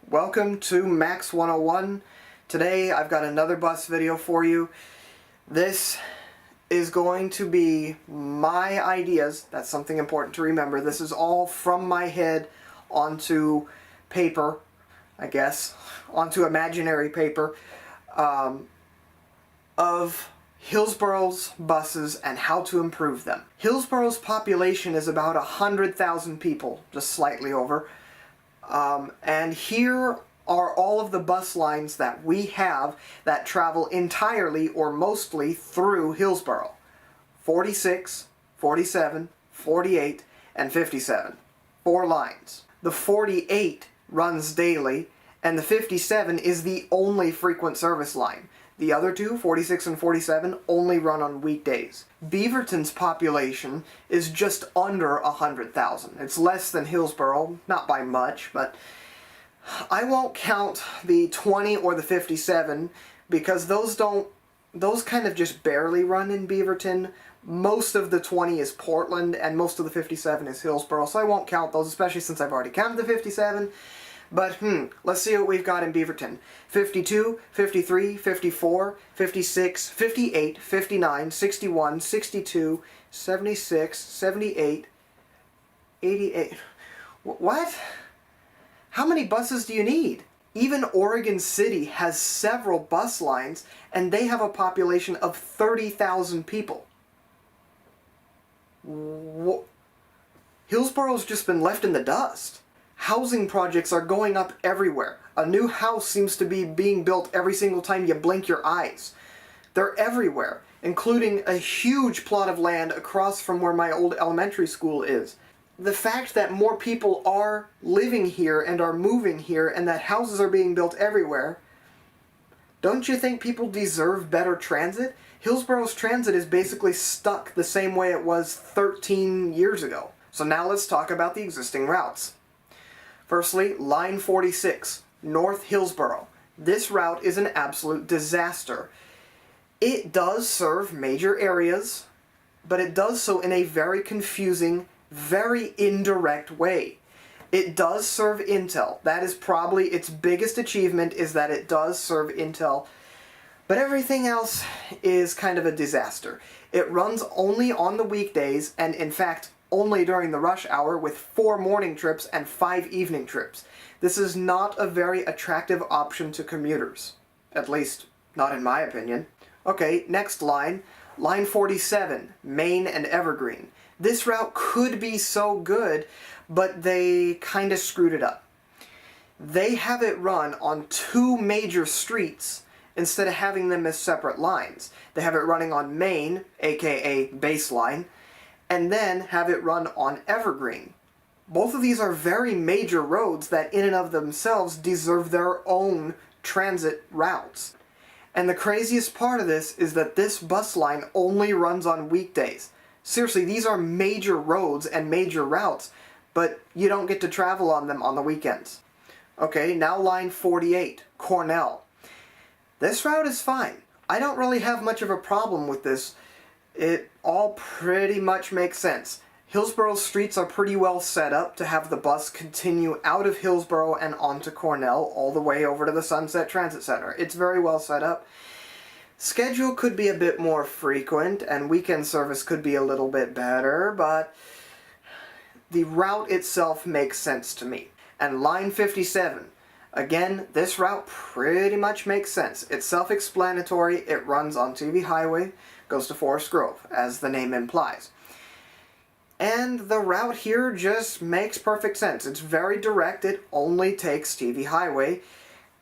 Welcome to Max 101. Today I've got another bus video for you. This is going to be my ideas. That's something important to remember. This is all from my head onto paper, I guess, onto imaginary paper, of Hillsboro's buses and how to improve them. Hillsboro's population is about 100,000 people, just slightly over. And here are all of the bus lines that we have that travel entirely or mostly through Hillsboro. 46, 47, 48, and 57. 4 lines. The 48 runs daily, and the 57 is the only frequent service line. The other two, 46 and 47, only run on weekdays. Beaverton's population is just under 100,000. It's less than Hillsboro, not by much, but I won't count the 20 or the 57 because those kind of just barely run in Beaverton. Most of the 20 is Portland, and most of the 57 is Hillsboro, so I won't count those, especially since I've already counted the 57. But, let's see what we've got in Beaverton. 52, 53, 54, 56, 58, 59, 61, 62, 76, 78, 88... What? How many buses do you need? Even Oregon City has several bus lines, and they have a population of 30,000 people. Hillsboro's just been left in the dust. Housing projects are going up everywhere. A new house seems to be being built every single time you blink your eyes. They're everywhere, including a huge plot of land across from where my old elementary school is. The fact that more people are living here and are moving here and that houses are being built everywhere, don't you think people deserve better transit? Hillsboro's transit is basically stuck the same way it was 13 years ago. So now let's talk about the existing routes. Firstly, line 46, North Hillsboro. This route is an absolute disaster. It does serve major areas, but it does so in a very confusing, very indirect way. It does serve Intel. That is probably its biggest achievement, is that it does serve Intel. But everything else is kind of a disaster. It runs only on the weekdays, and in fact, only during the rush hour, with 4 morning trips and 5 evening trips. This is not a very attractive option to commuters. At least, not in my opinion. Okay, next line. Line 47, Main and Evergreen. This route could be so good, but they kind of screwed it up. They have it run on 2 major streets instead of having them as separate lines. They have it running on Main, aka Baseline, and then have it run on Evergreen. Both of these are very major roads that in and of themselves deserve their own transit routes. And the craziest part of this is that this bus line only runs on weekdays. Seriously, these are major roads and major routes, but you don't get to travel on them on the weekends. Okay, now line 48, Cornell. This route is fine. I don't really have much of a problem with this. It all pretty much makes sense. Hillsboro's streets are pretty well set up to have the bus continue out of Hillsboro and onto Cornell all the way over to the Sunset Transit Center. It's very well set up. Schedule could be a bit more frequent and weekend service could be a little bit better, but the route itself makes sense to me. And line 57. Again, this route pretty much makes sense. It's self-explanatory. It runs on TV Hwy, goes to Forest Grove, as the name implies. And the route here just makes perfect sense. It's very direct. It only takes TV Hwy.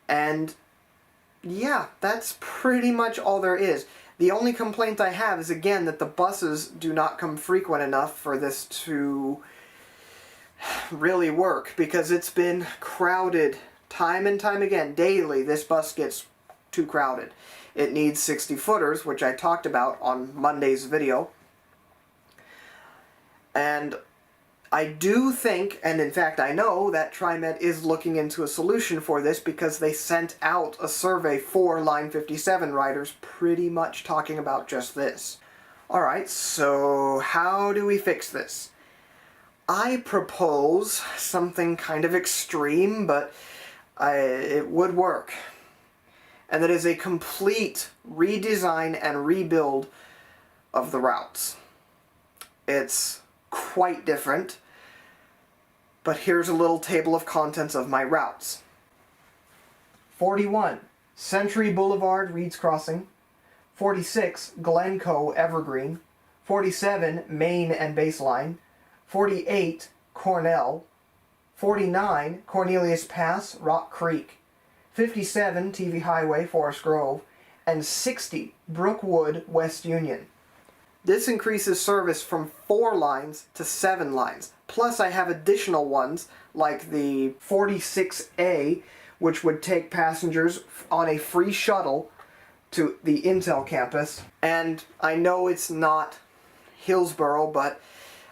And yeah, that's pretty much all there is. The only complaint I have is, again, that the buses do not come frequent enough for this to really work, because it's been crowded time and time again. Daily, this bus gets too crowded. It needs 60-footers, which I talked about on Monday's video. And I do think, and in fact I know, that TriMet is looking into a solution for this, because they sent out a survey for line 57 riders pretty much talking about just this. Alright, so how do we fix this? I propose something kind of extreme, but it would work. And it is a complete redesign and rebuild of the routes. It's quite different, but here's a little table of contents of my routes. 41, Century Boulevard, Reeds Crossing. 46, Glencoe, Evergreen. 47, Main and Baseline. 48, Cornell. 49, Cornelius Pass, Rock Creek. 57, TV Hwy, Forest Grove. And 60, Brookwood, West Union. This increases service from 4 lines to 7 lines. Plus I have additional ones like the 46A, which would take passengers on a free shuttle to the Intel campus. And I know it's not Hillsboro, but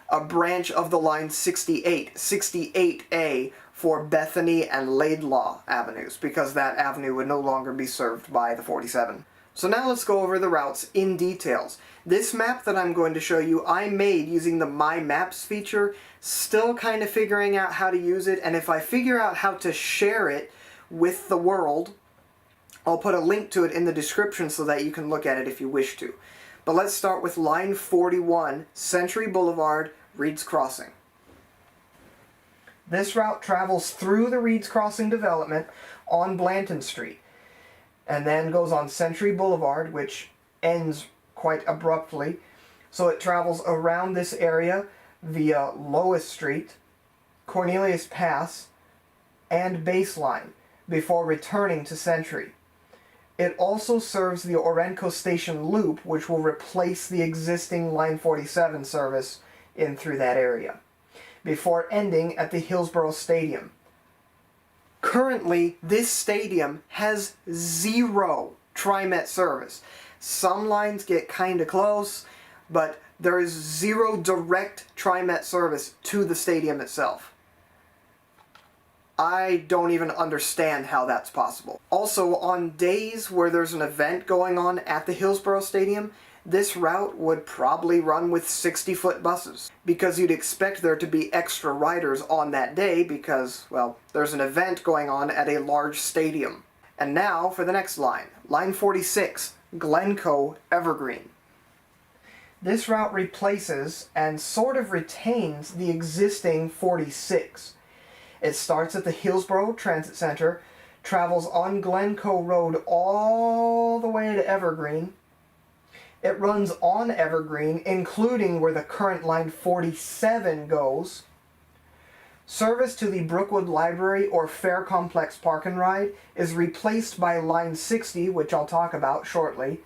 a branch of the line 68, 68A, for Bethany and Laidlaw avenues, because that avenue would no longer be served by the 47. So now let's go over the routes in details. This map that I'm going to show you, I made using the My Maps feature, still kind of figuring out how to use it, and if I figure out how to share it with the world, I'll put a link to it in the description so that you can look at it if you wish to. But let's start with line 41, Century Boulevard, Reeds Crossing. This route travels through the Reeds Crossing development on Blanton Street, and then goes on Century Boulevard, which ends quite abruptly. So it travels around this area via Lois Street, Cornelius Pass, and Baseline before returning to Century. It also serves the Orenco Station Loop, which will replace the existing Line 47 service in through that area, before ending at the Hillsboro Stadium. Currently, this stadium has 0 TriMet service. Some lines get kind of close, but there is 0 direct TriMet service to the stadium itself. I don't even understand how that's possible. Also, on days where there's an event going on at the Hillsboro Stadium, this route would probably run with 60-foot buses, because you'd expect there to be extra riders on that day because, well, there's an event going on at a large stadium. And now for the next line, line 46, Glencoe, Evergreen. This route replaces and sort of retains the existing 46. It starts at the Hillsboro Transit Center, travels on Glencoe Road all the way to Evergreen. It runs on Evergreen, including where the current line 47 goes. Service to the Brookwood Library or Fair Complex Park and Ride is replaced by line 60, which I'll talk about shortly.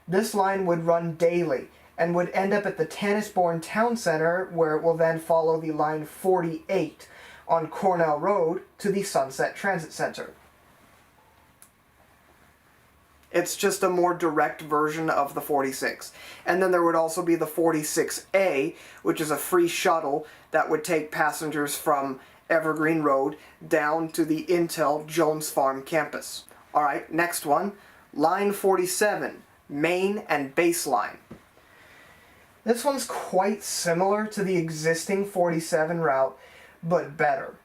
This line would run daily and would end up at the Tannisbourne Town Center, where it will then follow the line 48 on Cornell Road to the Sunset Transit Center. It's just a more direct version of the 46. And then there would also be the 46A, which is a free shuttle that would take passengers from Evergreen Road down to the Intel Jones Farm campus. Alright, next one, line 47, Main and Baseline. This one's quite similar to the existing 47 route, but better.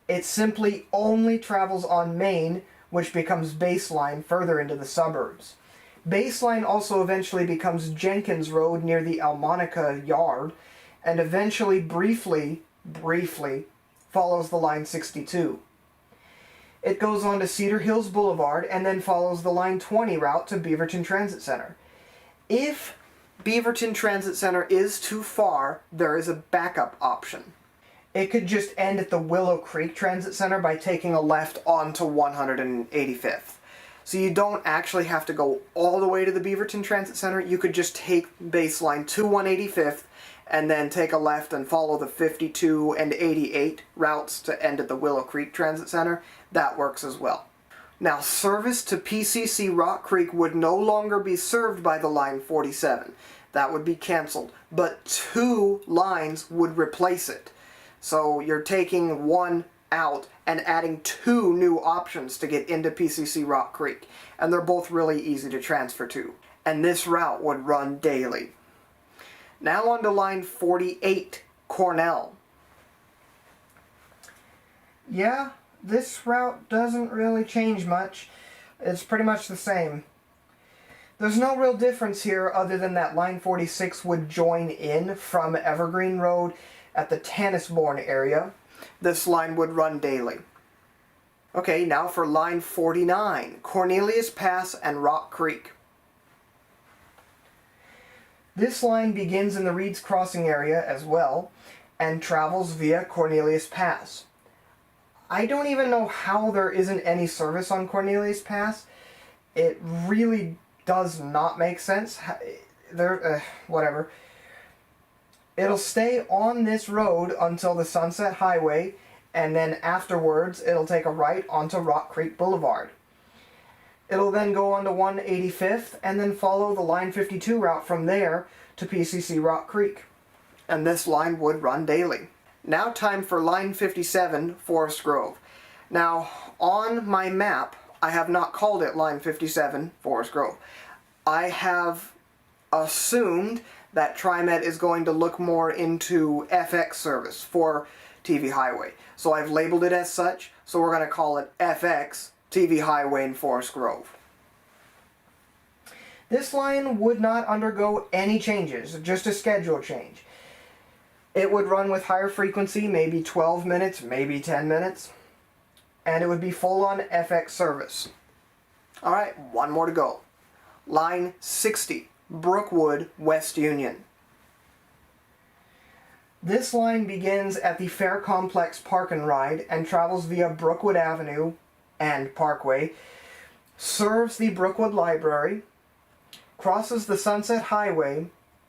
It simply only travels on Main, which becomes Baseline further into the suburbs. Baseline also eventually becomes Jenkins Road near the Almonica Yard, and eventually, briefly, follows the line 62. It goes on to Cedar Hills Boulevard and then follows the line 20 route to Beaverton Transit Center. If Beaverton Transit Center is too far, there is a backup option. It could just end at the Willow Creek Transit Center by taking a left onto 185th. So you don't actually have to go all the way to the Beaverton Transit Center. You could just take Baseline to 185th and then take a left and follow the 52 and 88 routes to end at the Willow Creek Transit Center. That works as well. Now, service to PCC Rock Creek would no longer be served by the line 47. That would be canceled, but 2 lines would replace it. So you're taking one out and adding 2 new options to get into PCC Rock Creek. And they're both really easy to transfer to. And this route would run daily. Now on to line 48, Cornell. Yeah, this route doesn't really change much. It's pretty much the same. There's no real difference here other than that line 46 would join in from Evergreen Road at the Tannisbourne area. This line would run daily. Okay, now for line 49, Cornelius Pass and Rock Creek. This line begins in the Reeds Crossing area as well and travels via Cornelius Pass. I don't even know how there isn't any service on Cornelius Pass. It really does not make sense. Whatever. It'll stay on this road until the Sunset Highway, and then afterwards it'll take a right onto Rock Creek Boulevard. It'll then go on to 185th and then follow the line 52 route from there to PCC Rock Creek. And this line would run daily. Now time for line 57, Forest Grove. Now on my map I have not called it line 57, Forest Grove. I have assumed that TriMet is going to look more into FX service for TV Highway. So I've labeled it as such, so we're going to call it FX TV Highway in Forest Grove. This line would not undergo any changes, just a schedule change. It would run with higher frequency, maybe 12 minutes, maybe 10 minutes. And it would be full-on FX service. Alright, one more to go. Line 60, Brookwood, West Union. This line begins at the Fair Complex Park and Ride and travels via Brookwood Avenue and Parkway, serves the Brookwood Library, crosses the Sunset Highway,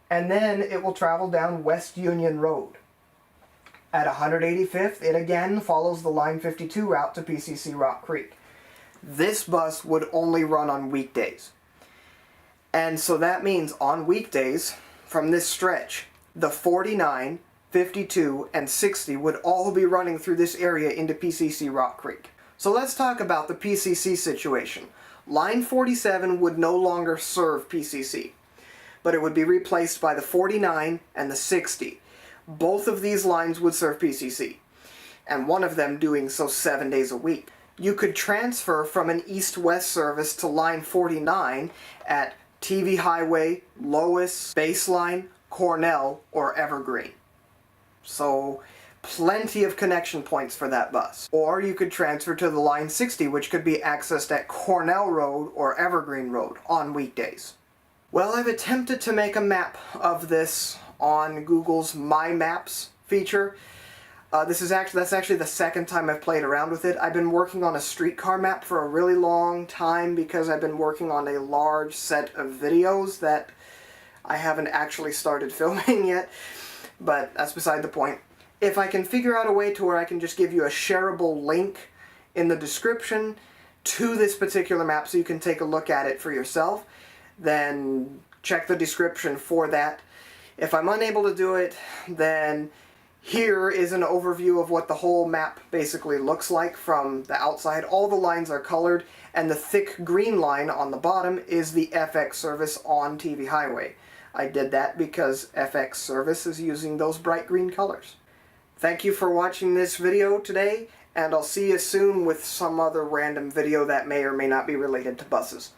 and then it will travel down West Union Road. At 185th, it again follows the line 52 route to PCC Rock Creek. This bus would only run on weekdays. And so that means on weekdays, from this stretch, the 49, 52, and 60 would all be running through this area into PCC Rock Creek. So let's talk about the PCC situation. Line 47 would no longer serve PCC, but it would be replaced by the 49 and the 60. Both of these lines would serve PCC, and one of them doing so 7 days a week. You could transfer from an east-west service to line 49 at TV Highway, Lois, Baseline, Cornell, or Evergreen. So plenty of connection points for that bus. Or you could transfer to the line 60, which could be accessed at Cornell Road or Evergreen Road on weekdays. Well, I've attempted to make a map of this on Google's My Maps feature. That's actually the second time I've played around with it. I've been working on a streetcar map for a really long time because I've been working on a large set of videos that I haven't actually started filming yet, but that's beside the point. If I can figure out a way to where I can just give you a shareable link in the description to this particular map so you can take a look at it for yourself, then check the description for that. If I'm unable to do it, then here is an overview of what the whole map basically looks like from the outside. All the lines are colored, and the thick green line on the bottom is the FX service on TV Highway. I did that because FX service is using those bright green colors. Thank you for watching this video today, and I'll see you soon with some other random video that may or may not be related to buses.